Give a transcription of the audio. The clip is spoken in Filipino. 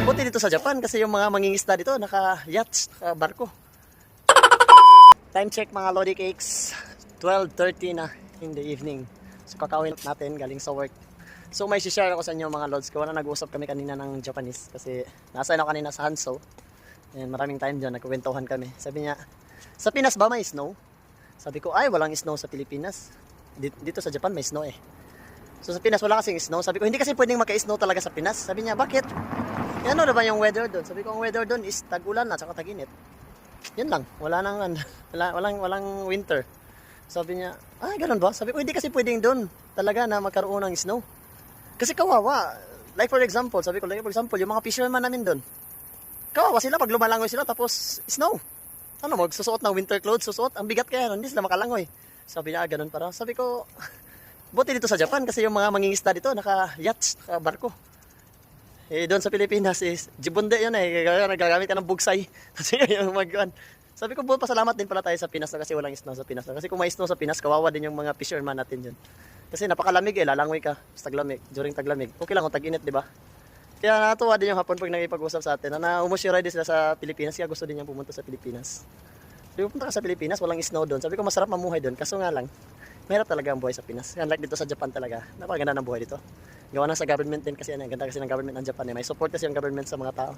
Buti dito sa Japan kasi yung mga mangingisda dito naka-yachts, naka-barko. Time check mga Lodi Cakes, 12:30 na in the evening. So kakawin natin galing sa work. So may share ako sa inyo mga Lods. Kung nag-usap kami kanina ng Japanese kasi nasa ako kanina sa Hanso. And maraming time dyan, nagkukwentuhan kami. Sabi niya, sa Pinas ba may snow? Sabi ko, ay walang snow sa Pilipinas. Dito sa Japan may snow eh. So sa Pinas wala kasing snow. Sabi ko, hindi kasi pwedeng maka-snow talaga sa Pinas. Sabi niya, bakit? Ano na ba yung weather doon? Sabi ko, ang weather doon is tag-ulan at saka tag-init. Yun lang, walang winter. Sabi niya, ay ganun ba? Sabi ko, hindi kasi pwedeng doon talaga na magkaroon ng snow. Kasi kawawa. Like for example, sabi ko, yung mga fisherman namin doon. Kawawa sila pag lumalangoy sila tapos snow. Ano, magsusuot ng winter clothes, susuot. Ang bigat kaya, hindi sila makalangoy. Sabi niya, ganun para. Sabi ko, buti dito sa Japan kasi yung mga mangingisda dito, naka-yachts, naka-barko. Eh, doon sa Pilipinas is, jibunde yun eh, nagagamit ka ng bugsay. Kasi yung sabi ko, pasalamat din pala tayo sa Pinas na kasi walang snow sa Pinas. Kasi kung may snow sa Pinas, kawawa din yung mga fisherman natin dyan. Kasi napakalamig eh, lalangoy ka sa taglamig, during taglamig. Okay lang kung tag-init, di ba? Kaya nakatuwa din yung hapon pag nakipag-usap sa atin. Na umusyuray din sila sa Pilipinas, kaya gusto din niyang pumunta sa Pilipinas. Sabi ko, punta ka sa Pilipinas, walang snow doon. Sabi ko, masarap mamuhay doon. Kaso nga lang, mahirap talaga ang buhay sa Pinas. Unlike dito sa Japan talaga, napakaganda ng buhay dito. Gawa na sa government din kasi, ganda kasi ng government ng Japan eh. May support kasi yung government sa mga tao.